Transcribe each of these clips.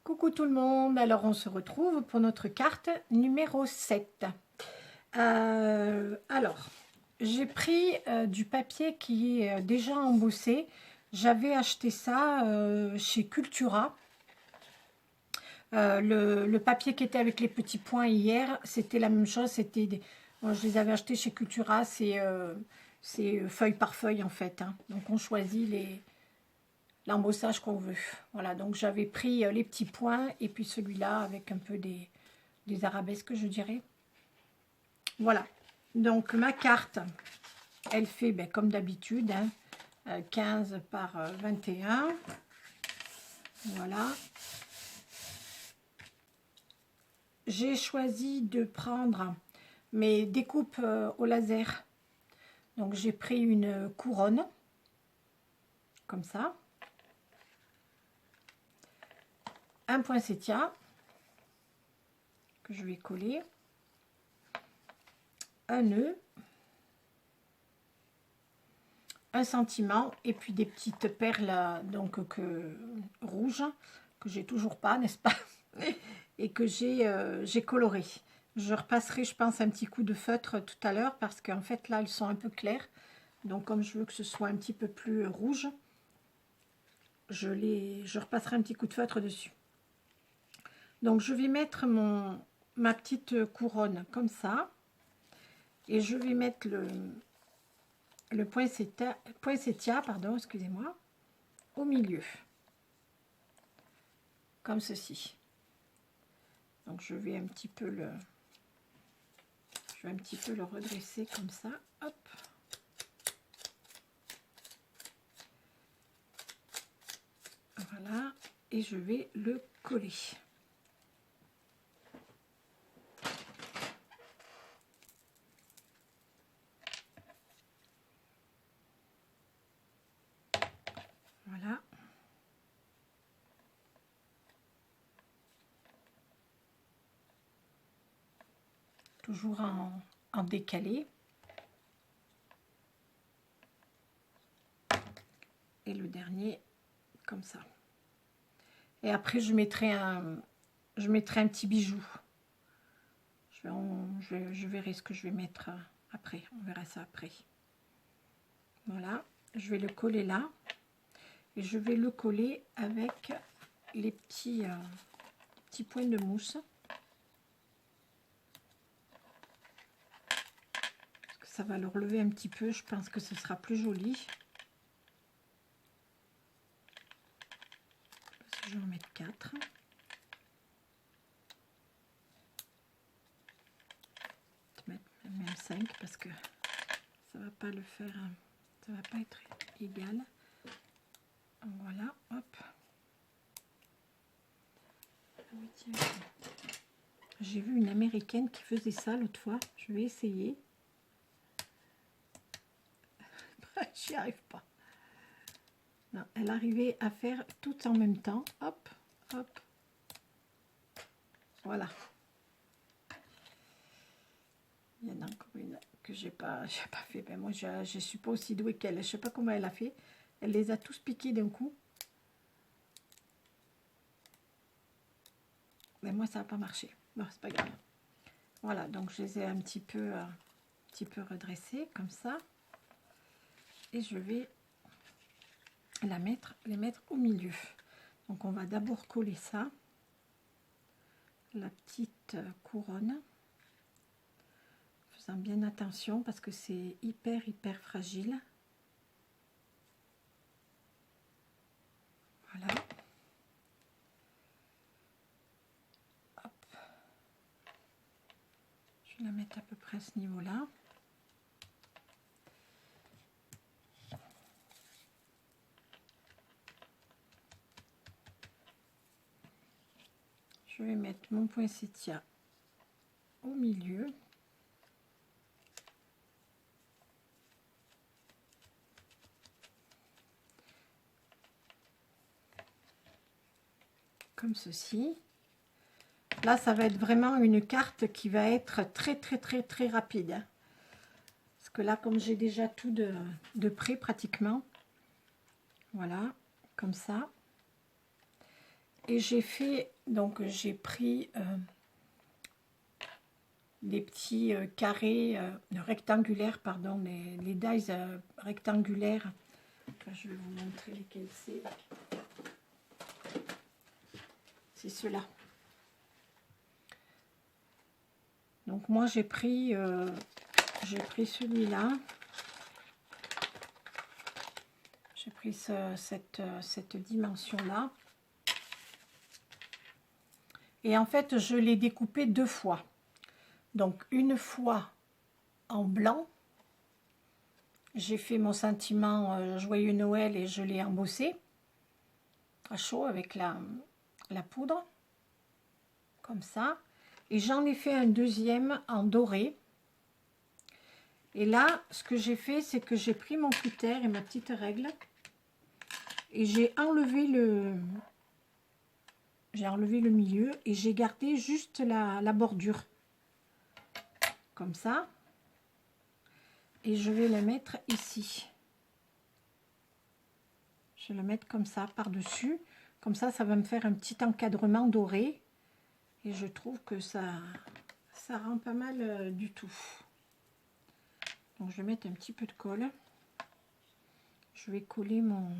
Coucou tout le monde, alors on se retrouve pour notre carte numéro 7. Alors, j'ai pris du papier qui est déjà embossé. J'avais acheté ça chez Cultura. Le papier qui était avec les petits points hier, c'était la même chose. Bon, je les avais achetés chez Cultura, c'est feuille par feuille en fait. Hein. Donc on choisit l'embossage qu'on veut. Voilà, donc j'avais pris les petits points et puis celui-là avec un peu des arabesques, je dirais. Voilà, donc ma carte, elle fait comme d'habitude, hein, 15 par 21. Voilà. J'ai choisi de prendre mes découpes au laser. Donc j'ai pris une couronne, comme ça. Un poinsettia que je vais coller, un nœud, un sentiment et puis des petites perles donc rouges que j'ai toujours pas, n'est-ce pas, et que j'ai coloré. Je repasserai, je pense, un petit coup de feutre tout à l'heure parce qu'en fait là elles sont un peu claires, donc comme je veux que ce soit un petit peu plus rouge, je repasserai un petit coup de feutre dessus. Donc je vais mettre ma petite couronne comme ça et je vais mettre le poinsettia, pardon, excusez-moi, au milieu, comme ceci. Donc je vais un petit peu le redresser comme ça, hop. Voilà, et je vais le coller. Voilà. Toujours en décalé. Et le dernier, comme ça. Et après, je mettrai un petit bijou. Je verrai ce que je vais mettre après. On verra ça après. Voilà. Je vais le coller là. Et je vais le coller avec les petits points de mousse. Parce que ça va le relever un petit peu. Je pense que ce sera plus joli. Je vais en mettre 4. Même 5 parce que ça va pas le faire, ça va pas être égal. Voilà, hop. J'ai vu une américaine qui faisait ça l'autre fois. Je vais essayer. J'y arrive pas. Non, elle arrivait à faire tout en même temps. Hop, hop. Voilà. Il y en a encore une que j'ai pas fait. Ben moi, je suis pas aussi douée qu'elle. Je sais pas comment elle a fait. Elle les a tous piqués d'un coup. Mais moi, ça n'a pas marché. Bon, c'est pas grave. Voilà, donc je les ai un petit peu redressés comme ça. Et je vais les mettre au milieu. Donc on va d'abord coller ça. La petite couronne. Faisant bien attention parce que c'est hyper fragile. Voilà. Hop. Je vais la mettre à peu près à ce niveau-là. Je vais mettre mon poinsettia au milieu. Comme ceci. Là, ça va être vraiment une carte qui va être très rapide. Parce que là, comme j'ai déjà tout de près pratiquement, voilà, comme ça. Et j'ai fait, donc j'ai pris des petits carrés rectangulaires, pardon, les dies rectangulaires. Enfin, je vais vous montrer lesquels c'est. C'est ceux-là. Donc moi j'ai pris celui-là. J'ai pris cette dimension-là. Et en fait, je l'ai découpé 2 fois. Donc, une fois en blanc. J'ai fait mon sentiment Joyeux Noël et je l'ai embossé à chaud avec la poudre. Comme ça. Et j'en ai fait un deuxième en doré. Et là, ce que j'ai fait, c'est que j'ai pris mon cutter et ma petite règle. Et j'ai enlevé le milieu et j'ai gardé juste la bordure. Comme ça. Et je vais la mettre ici. Je vais la mettre comme ça par-dessus. Comme ça va me faire un petit encadrement doré. Et je trouve que ça rend pas mal du tout. Donc je vais mettre un petit peu de colle. Je vais coller mon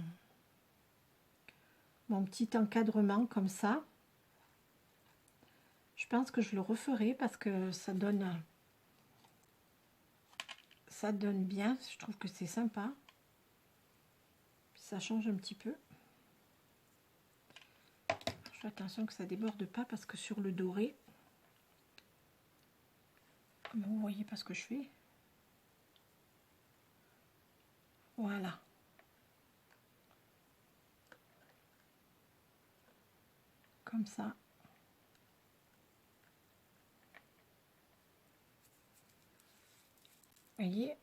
petit encadrement comme ça. Je pense que je le referai parce que ça donne bien. Je trouve que c'est sympa. Ça change un petit peu. Je fais attention que ça déborde pas parce que sur le doré, vous voyez pas ce que je fais. Voilà. Comme ça. Vous voyez,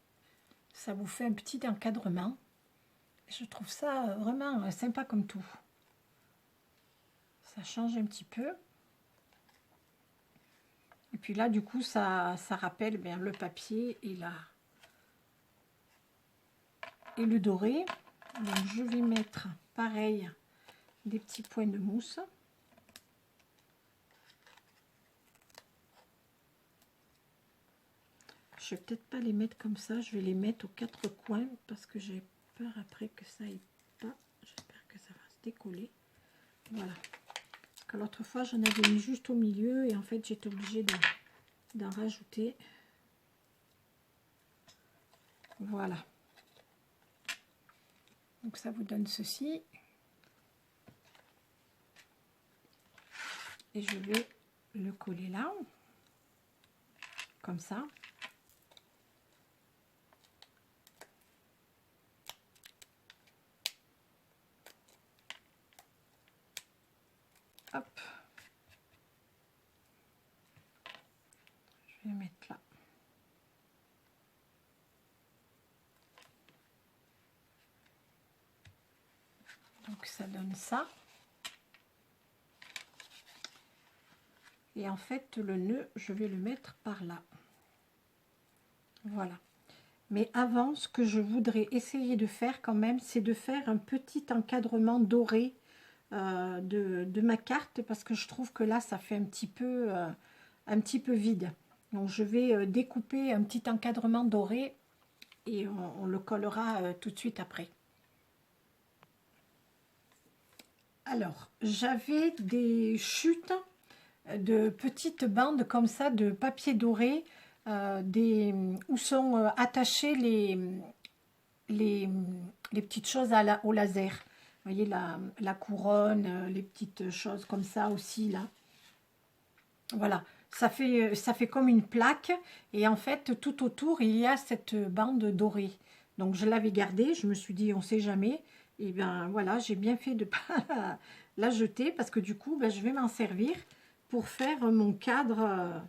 ça vous fait un petit encadrement. Je trouve ça vraiment sympa comme tout. Ça change un petit peu. Et puis là, du coup, ça rappelle bien le papier et le doré. Donc, je vais mettre, pareil, des petits points de mousse. Je vais peut-être pas les mettre comme ça. Je vais les mettre aux 4 coins parce que j'ai peur après que ça aille pas. J'espère que ça va se décoller. Voilà. Parce que l'autre fois, j'en avais mis juste au milieu et en fait, j'étais obligée d'en rajouter. Voilà. Donc ça vous donne ceci. Et je vais le coller là. Comme ça. Hop. Je vais le mettre là. Donc ça donne ça. Et en fait, le nœud, je vais le mettre par là. Voilà. Mais avant, ce que je voudrais essayer de faire quand même, c'est de faire un petit encadrement doré de ma carte, parce que je trouve que là, ça fait un petit peu vide. Donc, je vais découper un petit encadrement doré et on le collera tout de suite après. Alors, j'avais des chutes de petites bandes comme ça de papier doré où sont attachées les petites choses au laser. Vous voyez la couronne, les petites choses comme ça aussi là. Voilà, ça fait comme une plaque et en fait tout autour il y a cette bande dorée. Donc je l'avais gardée, je me suis dit on sait jamais. Et bien voilà, j'ai bien fait de ne pas la jeter parce que du coup ben, je vais m'en servir pour faire mon cadre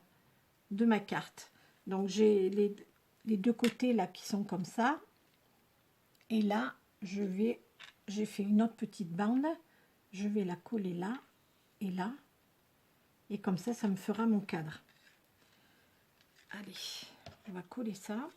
de ma carte. Donc j'ai les 2 côtés là qui sont comme ça. Et là, j'ai fait une autre petite bande. Je vais la coller là et là. Et comme ça me fera mon cadre. Allez, on va coller ça.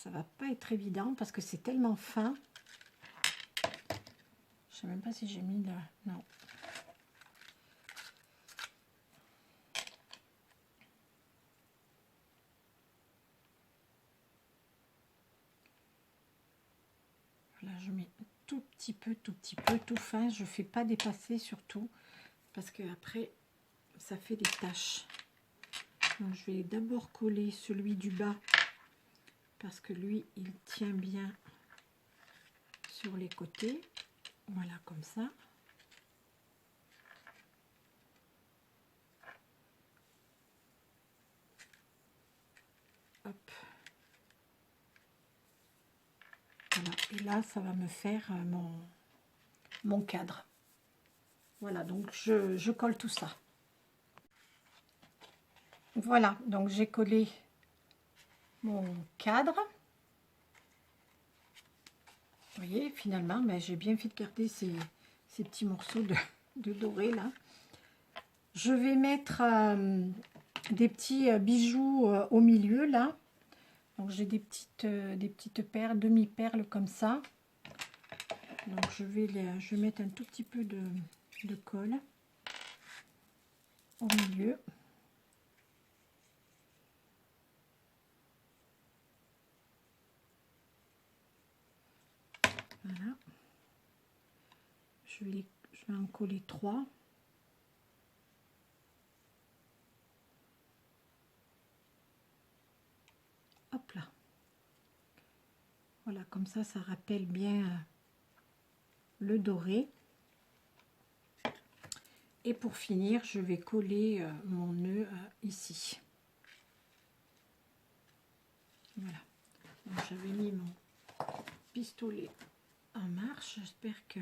ça va pas être évident parce que c'est tellement fin. Je sais même pas si j'ai mis là. Non. Là, je mets tout petit peu, tout fin. Je fais pas dépasser surtout parce que après ça fait des taches. Donc je vais d'abord coller celui du bas parce que lui il tient bien sur les côtés. Voilà, comme ça. Hop. Voilà, et là ça va me faire mon cadre. Voilà, donc je colle tout ça. Voilà, donc j'ai collé mon cadre. Vous voyez, finalement, ben, j'ai bien fait de garder ces petits morceaux de doré là. Je vais mettre des petits bijoux au milieu là. Donc j'ai des petites perles, demi-perles comme ça. Donc je vais mettre un tout petit peu de colle au milieu. Voilà. Je vais en coller 3. Hop là. Voilà, comme ça, ça rappelle bien le doré. Et pour finir, je vais coller mon nœud ici. Voilà. J'avais mis mon pistolet en marche. J'espère que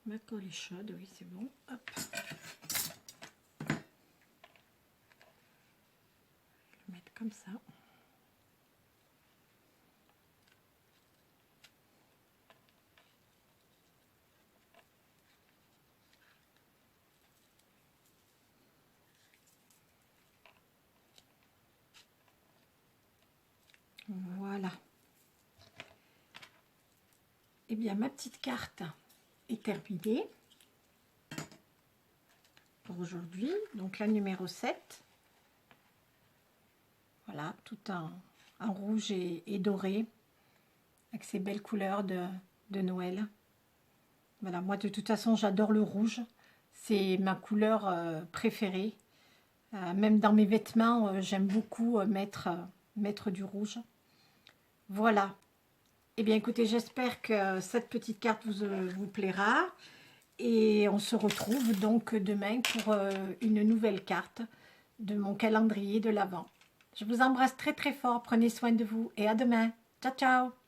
ma colle est chaude. Oui, c'est bon. Hop. Je vais le mettre comme ça. Voilà. Eh bien, ma petite carte est terminée pour aujourd'hui. Donc, la numéro 7. Voilà, tout en rouge et doré, avec ces belles couleurs de Noël. Voilà, moi, de toute façon, j'adore le rouge. C'est ma couleur préférée. Même dans mes vêtements, j'aime beaucoup mettre du rouge. Voilà. Eh bien, écoutez, j'espère que cette petite carte vous plaira. Et on se retrouve donc demain pour une nouvelle carte de mon calendrier de l'Avent. Je vous embrasse très très fort. Prenez soin de vous et à demain. Ciao, ciao.